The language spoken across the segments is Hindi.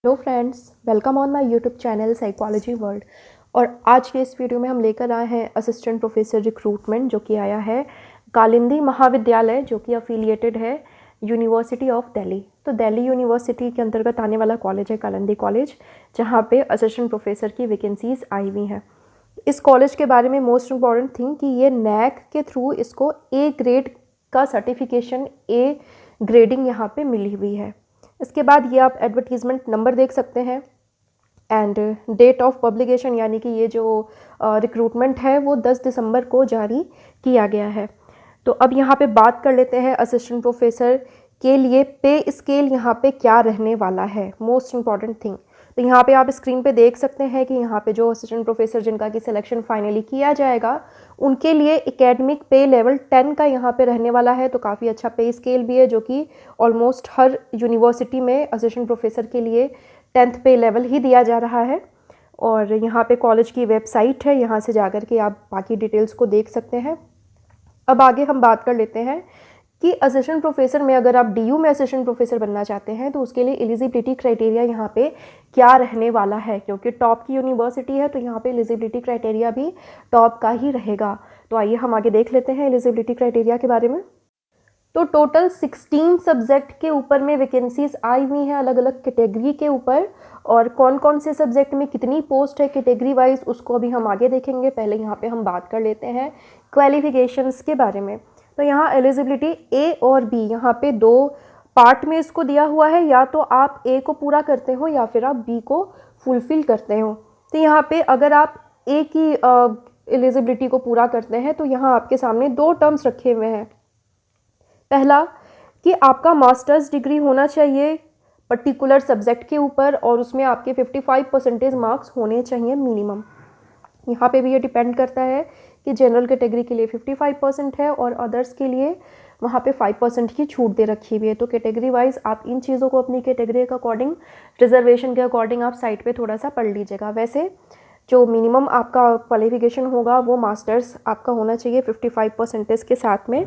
Hello friends, welcome on my YouTube channel psychology world. और आज के इस वीडियो में हम लेकर आए हैं असिस्टेंट प्रोफेसर रिक्रूटमेंट, जो कि आया है कालिंदी महाविद्यालय, जो कि अफिलिएटेड है यूनिवर्सिटी ऑफ दिल्ली। तो दिल्ली यूनिवर्सिटी के अंतर्गत आने वाला कॉलेज है कालिंदी कॉलेज, जहाँ पे असिस्टेंट प्रोफेसर की वैकेंसीज आई हुई हैं। इस कॉलेज के बारे में मोस्ट इम्पॉर्टेंट थिंग कि ये नैक के थ्रू इसको ए ग्रेड का सर्टिफिकेशन, ए ग्रेडिंग यहाँ पे मिली हुई है। इसके बाद ये आप एडवर्टीज़मेंट नंबर देख सकते हैं एंड डेट ऑफ पब्लिकेशन, यानी कि ये जो रिक्रूटमेंट है वो 10 दिसंबर को जारी किया गया है। तो अब यहाँ पे बात कर लेते हैं असिस्टेंट प्रोफेसर के लिए पे स्केल यहाँ पे क्या रहने वाला है, मोस्ट इम्पॉर्टेंट थिंग। तो यहाँ पे आप स्क्रीन पे देख सकते हैं कि यहाँ पे जो असिस्टेंट प्रोफेसर जिनका कि सिलेक्शन फाइनली किया जाएगा, उनके लिए एकेडमिक पे लेवल 10 का यहाँ पे रहने वाला है। तो काफ़ी अच्छा पे स्केल भी है, जो कि ऑलमोस्ट हर यूनिवर्सिटी में असिस्टेंट प्रोफेसर के लिए 10th पे लेवल ही दिया जा रहा है। और यहाँ पे कॉलेज की वेबसाइट है, यहाँ से जाकर के आप बाकी डिटेल्स को देख सकते हैं। अब आगे हम बात कर लेते हैं कि असिस्टेंट प्रोफेसर में अगर आप डीयू में असिस्टेंट प्रोफेसर बनना चाहते हैं तो उसके लिए एलिजिबिलिटी क्राइटेरिया यहाँ पे क्या रहने वाला है, क्योंकि टॉप की यूनिवर्सिटी है तो यहाँ पे एलिजिबिलिटी क्राइटेरिया भी टॉप का ही रहेगा। तो आइए हम आगे देख लेते हैं एलिजिबिलिटी क्राइटेरिया के बारे में। तो टोटल 16 सब्जेक्ट के ऊपर में वैकेंसीज आई हुई हैं अलग अलग कैटेगरी के ऊपर, और कौन कौन से सब्जेक्ट में कितनी पोस्ट है कैटेगरी वाइज उसको अभी हम आगे देखेंगे। पहले यहाँ पे हम बात कर लेते हैं क्वालिफिकेशंस के बारे में। तो यहाँ एलिजिबिलिटी ए और बी, यहाँ पे दो पार्ट में इसको दिया हुआ है, या तो आप ए को पूरा करते हो या फिर आप बी को फुलफिल करते हो। तो यहाँ पे अगर आप ए की एलिजिबिलिटी को पूरा करते हैं तो यहाँ आपके सामने दो टर्म्स रखे हुए हैं। पहला कि आपका मास्टर्स डिग्री होना चाहिए पर्टिकुलर सब्जेक्ट के ऊपर, और उसमें आपके 55% मार्क्स होने चाहिए मिनिमम। यहाँ पे भी ये डिपेंड करता है कि जनरल कैटेगरी के लिए 55% है और अदर्स के लिए वहाँ पे 5% की छूट दे रखी हुई है। तो कैटेगरी वाइज आप इन चीज़ों को अपनी कैटेगरी के अकॉर्डिंग, रिजर्वेशन के अकॉर्डिंग आप साइट पे थोड़ा सा पढ़ लीजिएगा। वैसे जो मिनिमम आपका क्वालिफिकेशन होगा वो मास्टर्स आपका होना चाहिए 55% के साथ में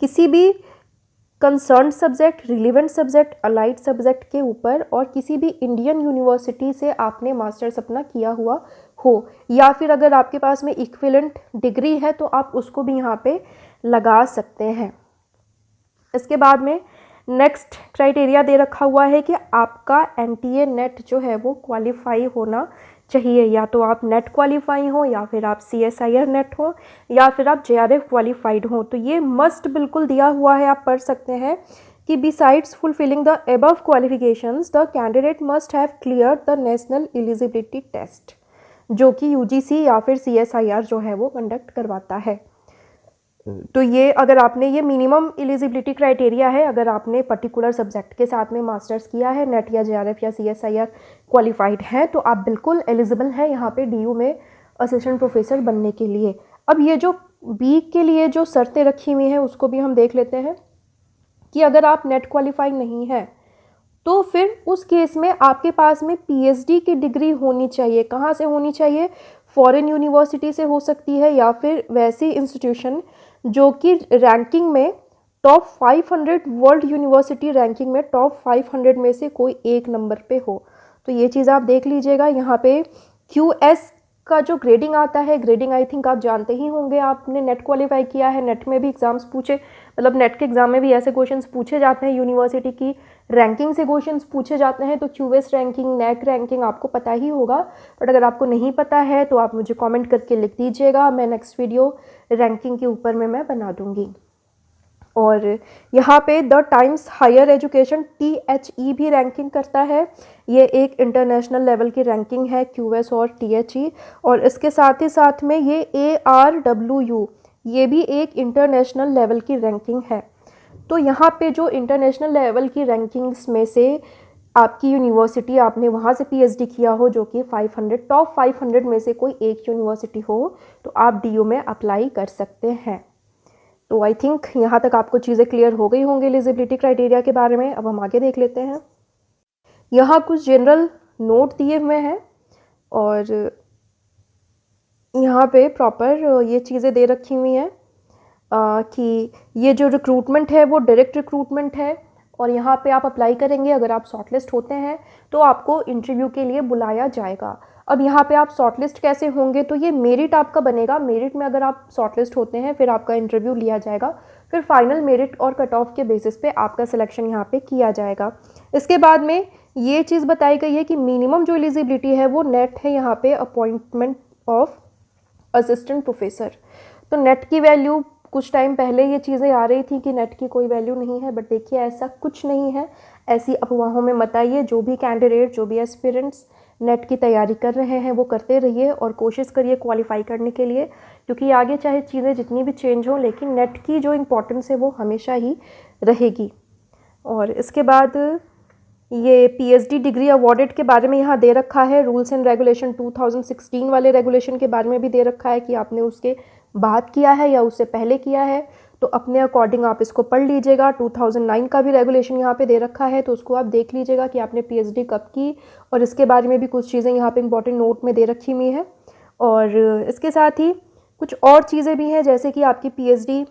किसी भी concern subject, relevant subject, allied subject के ऊपर, और किसी भी इंडियन यूनिवर्सिटी से आपने मास्टर्स अपना किया हुआ हो, या फिर अगर आपके पास में इक्विवेलेंट डिग्री है तो आप उसको भी यहाँ पे लगा सकते हैं। इसके बाद में नेक्स्ट क्राइटेरिया दे रखा हुआ है कि आपका एनटीए नेट जो है वो क्वालिफाई होना चाहिए, या तो आप नेट क्वालिफाई हो, या फिर आप CSIR नेट हो, या फिर आप JRF क्वालिफाइड हो। तो ये मस्ट बिल्कुल दिया हुआ है, आप पढ़ सकते हैं कि besides fulfilling the above qualifications the candidate must have clear the national eligibility test, जो कि UGC या फिर CSIR जो है वो कंडक्ट करवाता है। तो ये अगर आपने, ये मिनिमम एलिजिबिलिटी क्राइटेरिया है, अगर आपने पर्टिकुलर सब्जेक्ट के साथ में मास्टर्स किया है, नेट या JRF या CSIR क्वालिफाइड है, तो आप बिल्कुल एलिजिबल हैं यहाँ पे DU में असिस्टेंट प्रोफेसर बनने के लिए। अब ये जो बी के लिए जो शर्तें रखी हुई हैं उसको भी हम देख लेते हैं कि अगर आप नेट क्वालिफाइड नहीं है तो फिर उस केस में आपके पास में PhD की डिग्री होनी चाहिए। कहाँ से होनी चाहिए? फॉरेन यूनिवर्सिटी से हो सकती है, या फिर वैसी इंस्टीट्यूशन जो कि रैंकिंग में टॉप 500, वर्ल्ड यूनिवर्सिटी रैंकिंग में टॉप 500 में से कोई एक नंबर पे हो। तो ये चीज़ आप देख लीजिएगा। यहाँ पे QS का जो ग्रेडिंग आता है, ग्रेडिंग आई थिंक आप जानते ही होंगे, आपने नेट क्वालिफाई किया है, नेट में भी एग्जाम्स पूछे, मतलब नेट के एग्जाम में भी ऐसे क्वेश्चंस पूछे जाते हैं, यूनिवर्सिटी की रैंकिंग से क्वेश्चंस पूछे जाते हैं। तो QS रैंकिंग, नेक रैंकिंग आपको पता ही होगा, बट अगर आपको नहीं पता है तो आप मुझे कमेंट करके लिख दीजिएगा, मैं नेक्स्ट वीडियो रैंकिंग के ऊपर में मैं बना दूँगी। और यहाँ पे the Times Higher Education THE भी रैंकिंग करता है। ये एक इंटरनेशनल लेवल की रैंकिंग है, QS और THE, और इसके साथ ही साथ में ये ARWU, ये भी एक इंटरनेशनल लेवल की रैंकिंग है। तो यहाँ पे जो इंटरनेशनल लेवल की रैंकिंग्स में से आपकी यूनिवर्सिटी, आपने वहाँ से PhD किया हो, जो कि 500 टॉप 500 में से कोई एक यूनिवर्सिटी हो, तो आप DU में अप्लाई कर सकते हैं। तो आई थिंक यहाँ तक आपको चीज़ें क्लियर हो गई होंगी एलिजिबिलिटी क्राइटेरिया के बारे में। अब हम आगे देख लेते हैं। यहाँ कुछ जनरल नोट दिए हुए हैं, और यहाँ पे प्रॉपर ये चीज़ें दे रखी हुई हैं कि ये जो रिक्रूटमेंट है वो डायरेक्ट रिक्रूटमेंट है, और यहाँ पे आप अप्लाई करेंगे। अगर आप शॉर्टलिस्ट होते हैं तो आपको इंटरव्यू के लिए बुलाया जाएगा। अब यहाँ पे आप शॉर्टलिस्ट कैसे होंगे, तो ये मेरिट आपका बनेगा। मेरिट में अगर आप शॉर्टलिस्ट होते हैं फिर आपका इंटरव्यू लिया जाएगा, फिर फाइनल मेरिट और कट ऑफ के बेसिस पे आपका सिलेक्शन यहाँ पे किया जाएगा। इसके बाद में ये चीज़ बताई गई है कि मिनिमम जो एलिजिबिलिटी है वो नेट है यहाँ पे अपॉइंटमेंट ऑफ असिस्टेंट प्रोफेसर। तो नेट की वैल्यू कुछ टाइम पहले ये चीज़ें आ रही थी कि नेट की कोई वैल्यू नहीं है, बट देखिए ऐसा कुछ नहीं है। ऐसी अफवाहों में मत आइए। जो भी कैंडिडेट, जो भी एस्पिरेंट्स नेट की तैयारी कर रहे हैं वो करते रहिए और कोशिश करिए क्वालिफाई करने के लिए, क्योंकि आगे चाहे चीज़ें जितनी भी चेंज हों लेकिन नेट की जो इम्पोर्टेंस है वो हमेशा ही रहेगी। और इसके बाद ये पीएचडी डिग्री अवॉर्डेड के बारे में यहाँ दे रखा है। रूल्स एंड रेगुलेशन 2016 वाले रेगुलेशन के बारे में भी दे रखा है कि आपने उसके बाद किया है या उससे पहले किया है, तो अपने अकॉर्डिंग आप इसको पढ़ लीजिएगा। 2009 का भी रेगुलेशन यहाँ पे दे रखा है, तो उसको आप देख लीजिएगा कि आपने पीएचडी कब की, और इसके बारे में भी कुछ चीज़ें यहाँ पे इंपॉर्टेंट नोट में दे रखी हुई हैं। और इसके साथ ही कुछ और चीज़ें भी हैं, जैसे कि आपकी पीएचडी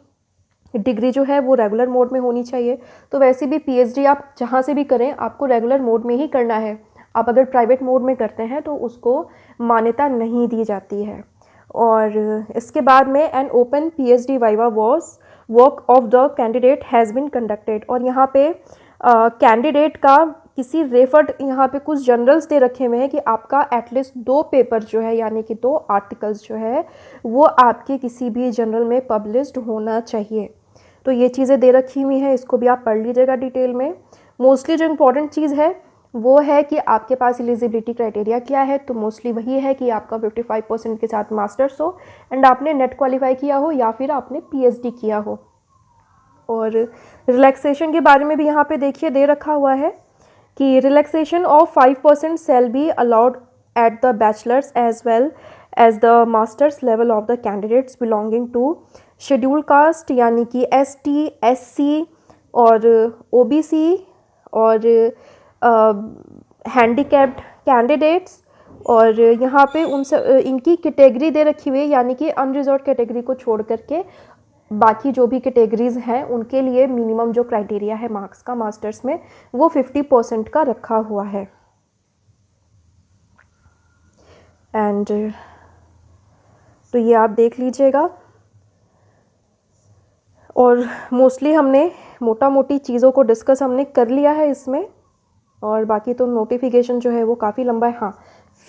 डिग्री जो है वो रेगुलर मोड में होनी चाहिए। तो वैसे भी पीएचडी आप जहाँ से भी करें आपको रेगुलर मोड में ही करना है। आप अगर प्राइवेट मोड में करते हैं तो उसको मान्यता नहीं दी जाती है। और इसके बाद में an open PhD viva was work of the candidate has been conducted. और यहाँ पे कैंडिडेट का किसी रेफर्ड यहाँ पे कुछ जर्नल्स दे रखे हुए हैं कि आपका एटलीस्ट 2 पेपर जो है यानी कि 2 आर्टिकल्स जो है वो आपके किसी भी जर्नल में पब्लिश्ड होना चाहिए। तो ये चीज़ें दे रखी हुई हैं, इसको भी आप पढ़ लीजिएगा डिटेल में। मोस्टली जो इम्पोर्टेंट चीज़ है वो है कि आपके पास एलिजिबिलिटी क्राइटेरिया क्या है, तो मोस्टली वही है कि आपका 55% के साथ मास्टर्स हो एंड आपने नेट क्वालिफाई किया हो या फिर आपने पीएचडी किया हो। और रिलैक्सेशन के बारे में भी यहाँ पे देखिए दे रखा हुआ है कि relaxation of 5% shall be allowed at the bachelors as well as the masters level of the candidates belonging to schedule caste यानी कि एसटी, एससी और ओबीसी और हैंडीकैप्ड कैंडिडेट्स। और यहाँ पे इनकी कैटेगरी दे रखी हुई है, यानी कि अनरिजर्व कैटेगरी को छोड़ करके बाकी जो भी कैटेगरीज हैं उनके लिए मिनिमम जो क्राइटेरिया है मार्क्स का मास्टर्स में वो 50% का रखा हुआ है। एंड तो ये आप देख लीजिएगा। और मोस्टली हमने मोटा मोटी चीज़ों को डिस्कस हमने कर लिया है इसमें, और बाकी तो नोटिफिकेशन जो है वो काफ़ी लंबा है। हाँ,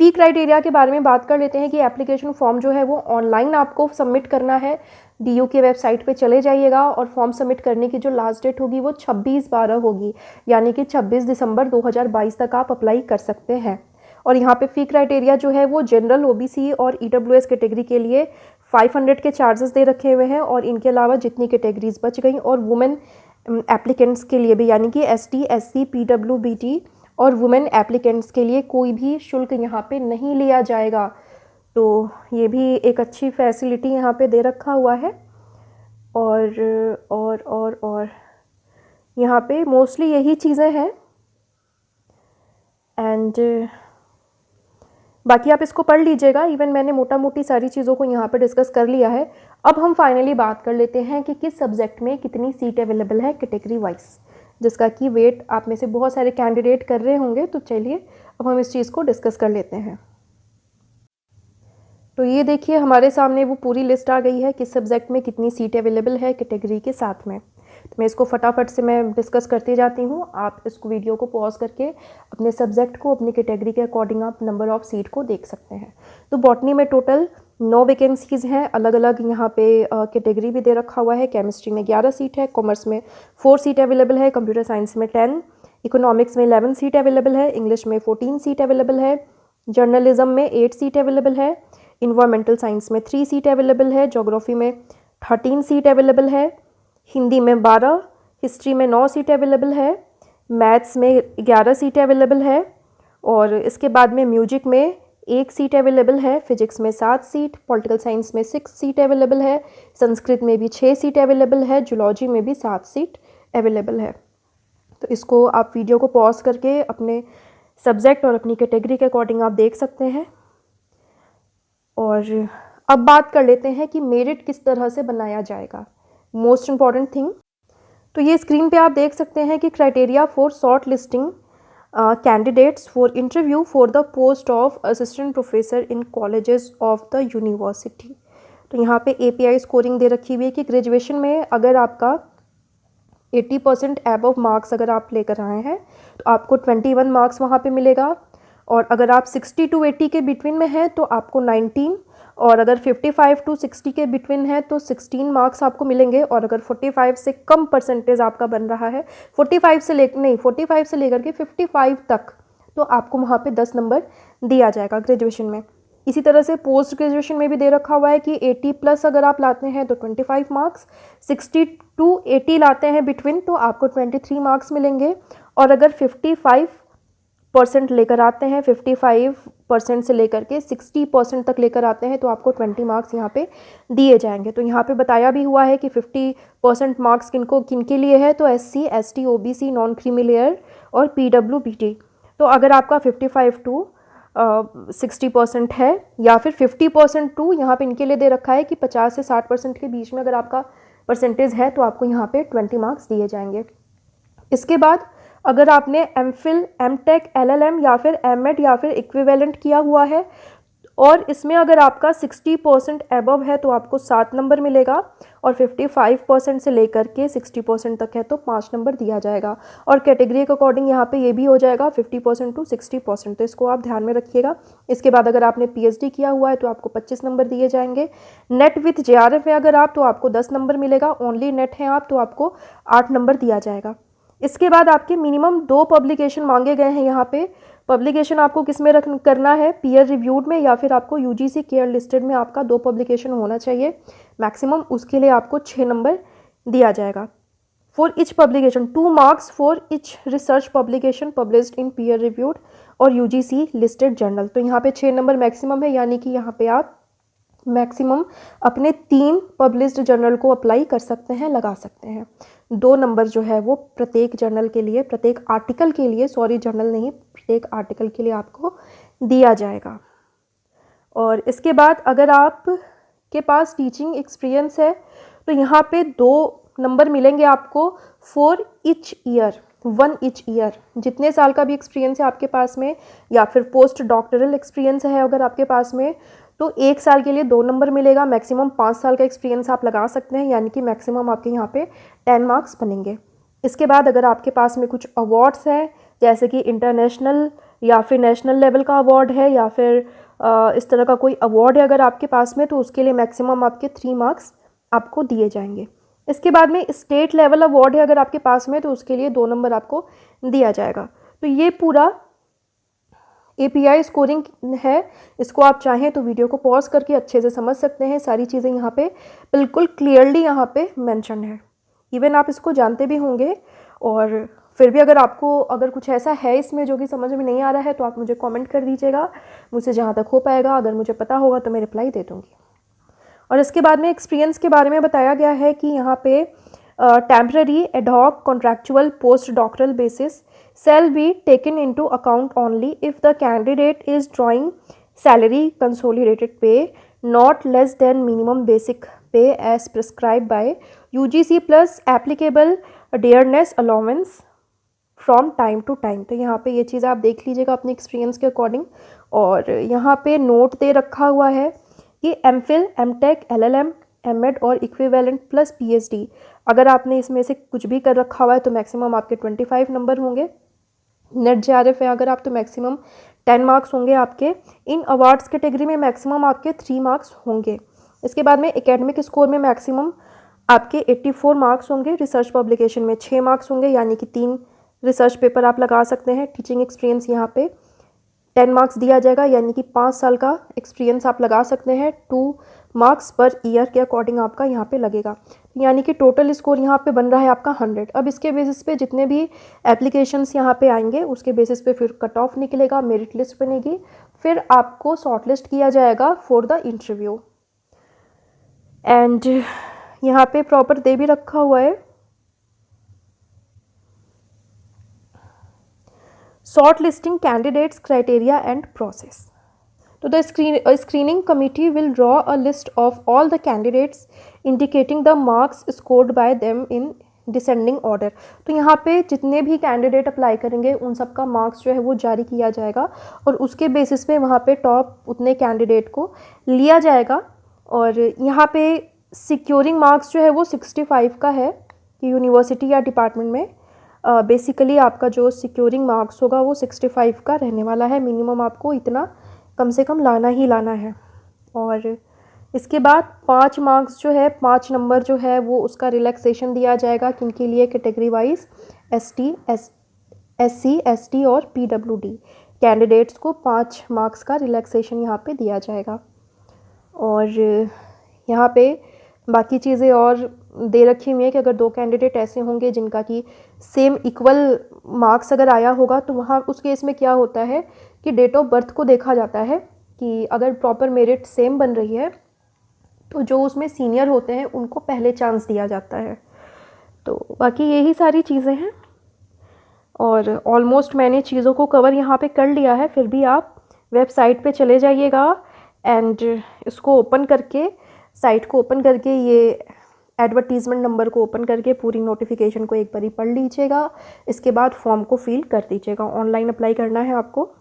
फ़ी क्राइटेरिया के बारे में बात कर लेते हैं कि एप्लीकेशन फॉर्म जो है वो ऑनलाइन आपको सबमिट करना है। डीयू के वेबसाइट पे चले जाइएगा और फॉर्म सबमिट करने की जो लास्ट डेट होगी वो 26/12 होगी, यानी कि 26 दिसंबर 2022 तक आप अप्लाई कर सकते हैं। और यहाँ पे फ़ी क्राइटेरिया जो है वो जनरल, ओबीसी और ईडब्ल्यूएस कैटेगरी के लिए 500 के चार्जेस दे रखे हुए हैं, और इनके अलावा जितनी कैटेगरीज बच गई और वुमेन एप्लीकेंट्स के लिए भी यानी कि एसटी, एससी, पीडब्ल्यूबीटी और वुमेन एप्लीकेंट्स के लिए कोई भी शुल्क यहाँ पे नहीं लिया जाएगा। तो ये भी एक अच्छी फैसिलिटी यहाँ पे दे रखा हुआ है। और यहाँ पे मोस्टली यही चीज़ें हैं। एंड बाकी आप इसको पढ़ लीजिएगा। इवन मैंने मोटा मोटी सारी चीज़ों को यहाँ पे डिस्कस कर लिया है। अब हम फाइनली बात कर लेते हैं कि किस सब्जेक्ट में कितनी सीट अवेलेबल है कैटेगरी वाइज, जिसका कि वेट आप में से बहुत सारे कैंडिडेट कर रहे होंगे। तो चलिए अब हम इस चीज़ को डिस्कस कर लेते हैं। तो ये देखिए हमारे सामने वो पूरी लिस्ट आ गई है किस सब्जेक्ट में कितनी सीट अवेलेबल है कैटेगरी के साथ में। तो मैं इसको फटाफट से मैं डिस्कस करती जाती हूँ। आप इसको वीडियो को पॉज करके अपने सब्जेक्ट को अपनी कैटेगरी के अकॉर्डिंग आप नंबर ऑफ़ सीट को देख सकते हैं। तो बॉटनी में टोटल 9 वैकेंसीज़ हैं, अलग अलग यहाँ पे कैटेगरी भी दे रखा हुआ है। केमिस्ट्री में 11 सीट है, कॉमर्स में 4 सीट अवेलेबल है, कंप्यूटर साइंस में 10, इकोनॉमिक्स में 11 सीट अवेलेबल है, इंग्लिश में 14 सीट अवेलेबल है, जर्नलिज्म में 8 सीट अवेलेबल है, इन्वायरमेंटल साइंस में 3 सीट अवेलेबल है, जोग्राफी में 13 सीट अवेलेबल है, हिंदी में 12, हिस्ट्री में 9 सीट अवेलेबल है, मैथ्स में 11 सीट अवेलेबल है, और इसके बाद में म्यूजिक में 1 सीट अवेलेबल है, फिजिक्स में 7 सीट, पॉलिटिकल साइंस में 6 सीट अवेलेबल है, संस्कृत में भी 6 सीट अवेलेबल है, जूलॉजी में भी 7 सीट अवेलेबल है। तो इसको आप वीडियो को पॉज करके अपने सब्जेक्ट और अपनी कैटेगरी के अकॉर्डिंग आप देख सकते हैं। और अब बात कर लेते हैं कि मेरिट किस तरह से बनाया जाएगा। मोस्ट इम्पॉर्टेंट थिंग, तो ये स्क्रीन पे आप देख सकते हैं कि criteria for short listing candidates for interview for the post of assistant professor in colleges of the university. तो यहाँ पे API स्कोरिंग दे रखी हुई है कि ग्रेजुएशन में अगर आपका 80% एबव मार्क्स अगर आप लेकर आए हैं तो आपको 21 मार्क्स वहाँ पे मिलेगा, और अगर आप 60 to 80 के बिटवीन में हैं तो आपको 19, और अगर 55 to 60 के बिटवीन है तो 16 मार्क्स आपको मिलेंगे, और अगर 45 से कम परसेंटेज आपका बन रहा है 45 से लेकर के 55 तक, तो आपको वहाँ पे 10 नंबर दिया जाएगा ग्रेजुएशन में। इसी तरह से पोस्ट ग्रेजुएशन में भी दे रखा हुआ है कि 80+ अगर आप लाते हैं तो 25 मार्क्स, 60 to 80 लाते हैं बिटवीन तो आपको 23 मार्क्स मिलेंगे, और अगर 55% लेकर आते हैं, 55% से लेकर के 60% तक लेकर आते हैं तो आपको 20 मार्क्स यहाँ पे दिए जाएंगे। तो यहाँ पे बताया भी हुआ है कि 50% मार्क्स किनके लिए है, तो SC, ST, OBC, non creamy layer और PWBT। तो अगर आपका 55 to 60% है, या फिर 50% टू यहाँ पे इनके लिए दे रखा है कि 50 से 60% के बीच में अगर आपका परसेंटेज है तो आपको यहाँ पे 20 मार्क्स दिए जाएंगे। इसके बाद अगर आपने MPhil, MTech, LLM या फिर MEd या फिर इक्विवेलेंट किया हुआ है और इसमें अगर आपका 60% एबव है तो आपको 7 नंबर मिलेगा, और 55% से लेकर के 60% तक है तो 5 नंबर दिया जाएगा, और कैटेगरी के अकॉर्डिंग यहाँ पे ये भी हो जाएगा 50% टू 60%, तो इसको आप ध्यान में रखिएगा। इसके बाद अगर आपने PhD किया हुआ है तो आपको 25 नंबर दिए जाएंगे। नेट विथ JRF है अगर आप तो आपको 10 नंबर मिलेगा, ओनली नेट है आप तो आपको 8 नंबर दिया जाएगा। इसके बाद आपके मिनिमम 2 पब्लिकेशन मांगे गए हैं यहाँ पे। पब्लिकेशन आपको किस में करना है, पीयर रिव्यूड में या फिर आपको UGC केयर लिस्टेड में आपका 2 पब्लिकेशन होना चाहिए मैक्सिमम, उसके लिए आपको 6 नंबर दिया जाएगा। For each publication 2 marks for each research publication published in peer reviewed और UGC लिस्टेड जर्नल। तो यहाँ पे 6 नंबर मैक्सिमम है, यानी कि यहाँ पे आप मैक्सिमम अपने 3 पब्लिश्ड जर्नल को अप्लाई कर सकते हैं, लगा सकते हैं। 2 नंबर जो है वो प्रत्येक जर्नल के लिए, प्रत्येक आर्टिकल के लिए, सॉरी जर्नल नहीं, प्रत्येक आर्टिकल के लिए आपको दिया जाएगा। और इसके बाद अगर आप के पास टीचिंग एक्सपीरियंस है तो यहाँ पे 2 नंबर मिलेंगे आपको for each year, 1 each year. जितने साल का भी एक्सपीरियंस है आपके पास में, या फिर पोस्ट डॉक्टरल एक्सपीरियंस है अगर आपके पास में, तो 1 साल के लिए 2 नंबर मिलेगा। मैक्सिमम 5 साल का एक्सपीरियंस आप लगा सकते हैं, यानी कि मैक्सिमम आपके यहाँ पे 10 मार्क्स बनेंगे। इसके बाद अगर आपके पास में कुछ अवार्ड्स हैं, जैसे कि इंटरनेशनल या फिर नेशनल लेवल का अवार्ड है, या फिर इस तरह का कोई अवार्ड है अगर आपके पास में, तो उसके लिए मैक्सिमम आपके 3 मार्क्स आपको दिए जाएंगे। इसके बाद में स्टेट लेवल अवार्ड है अगर आपके पास में, तो उसके लिए 2 नंबर आपको दिया जाएगा। तो ये पूरा API स्कोरिंग है। इसको आप चाहें तो वीडियो को पॉज करके अच्छे से समझ सकते हैं, सारी चीज़ें यहाँ पे बिल्कुल क्लियरली यहाँ पे मेंशन है। इवन आप इसको जानते भी होंगे, और फिर भी अगर आपको अगर कुछ ऐसा है इसमें जो कि समझ में नहीं आ रहा है तो आप मुझे कमेंट कर दीजिएगा, मुझसे जहाँ तक हो पाएगा। अगर मुझे पता होगा तो मैं रिप्लाई दे दूँगी। और इसके बाद में एक्सपीरियंस के बारे में बताया गया है कि यहाँ पे temporary ad hoc contractual post doctoral basis shall be taken into account only if the candidate is drawing salary consolidated pay not less than minimum basic pay as prescribed by UGC plus applicable dearness allowance from time to time। तो यहाँ पे ये चीज़ आप देख लीजिएगा अपने एक्सपीरियंस के अकॉर्डिंग। और यहाँ पे नोट दे रखा हुआ है कि MPhil, MTech, LLM, MEd और इक्विवेलेंट प्लस PhD अगर आपने इसमें से कुछ भी कर रखा हुआ है तो मैक्सिमम आपके 25 नंबर होंगे। नेट JRF है अगर आप तो मैक्सिमम 10 मार्क्स होंगे आपके। इन अवार्ड्स कैटेगरी में मैक्सिमम आपके 3 मार्क्स होंगे। इसके बाद में एकेडमिक स्कोर में मैक्सिमम आपके 84 मार्क्स होंगे। रिसर्च पब्लिकेशन में 6 मार्क्स होंगे, यानी कि 3 रिसर्च पेपर आप लगा सकते हैं। टीचिंग एक्सपीरियंस यहाँ पे 10 मार्क्स दिया जाएगा, यानी कि 5 साल का एक्सपीरियंस आप लगा सकते हैं। 2 मार्क्स पर ईयर के अकॉर्डिंग आपका यहाँ पे लगेगा, यानी कि टोटल स्कोर यहाँ पे बन रहा है आपका 100। अब इसके बेसिस पे जितने भी एप्लीकेशंस यहाँ पे आएंगे उसके बेसिस पे फिर कट ऑफ निकलेगा, मेरिट लिस्ट बनेगी, फिर आपको शॉर्ट लिस्ट किया जाएगा फॉर द इंटरव्यू। एंड यहाँ पे प्रॉपर दे भी रखा हुआ है short listing candidates criteria and process. So the screening committee will draw a list of all the candidates indicating the marks scored by them in descending order. तो यहाँ पे जितने भी कैंडिडेट अप्लाई करेंगे उन सब का मार्क्स जो है वो जारी किया जाएगा और उसके बेसिस पे वहाँ पे टॉप उतने कैंडिडेट को लिया जाएगा। और यहाँ पे सिक्योरिंग मार्क्स जो है वो 65 का है कि यूनिवर्सिटी या डिपार्टमेंट में बेसिकली आपका जो सिक्योरिंग मार्क्स होगा वो 65 का रहने वाला है। मिनिमम आपको इतना कम से कम लाना ही लाना है। और इसके बाद 5 मार्क्स जो है 5 नंबर जो है वो उसका रिलैक्सेशन दिया जाएगा किनके लिए, कैटेगरी वाइज SC ST और PWD कैंडिडेट्स को 5 मार्क्स का रिलैक्सेशन यहाँ पे दिया जाएगा। और यहाँ पे बाकी चीज़ें और दे रखी हुई है कि अगर 2 कैंडिडेट ऐसे होंगे जिनका कि सेम इक्वल मार्क्स अगर आया होगा तो वहाँ उस केस में क्या होता है कि डेट ऑफ बर्थ को देखा जाता है कि अगर प्रॉपर मेरिट सेम बन रही है तो जो उसमें सीनियर होते हैं उनको पहले चांस दिया जाता है। तो बाकी यही सारी चीज़ें हैं और ऑलमोस्ट मैंने चीज़ों को कवर यहाँ पे कर लिया है। फिर भी आप वेबसाइट पे चले जाइएगा एंड इसको ओपन करके, साइट को ओपन करके, ये एडवर्टीज़मेंट नंबर को ओपन करके पूरी नोटिफिकेशन को एक बारी पढ़ लीजिएगा। इसके बाद फॉर्म को फिल कर दीजिएगा। ऑनलाइन अप्लाई करना है आपको।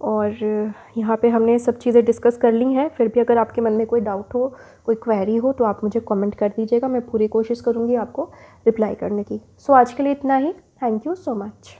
और यहाँ पे हमने सब चीज़ें डिस्कस कर ली हैं। फिर भी अगर आपके मन में कोई डाउट हो, कोई क्वेरी हो तो आप मुझे कमेंट कर दीजिएगा। मैं पूरी कोशिश करूँगी आपको रिप्लाई करने की। सो आज के लिए इतना ही। Thank you so much.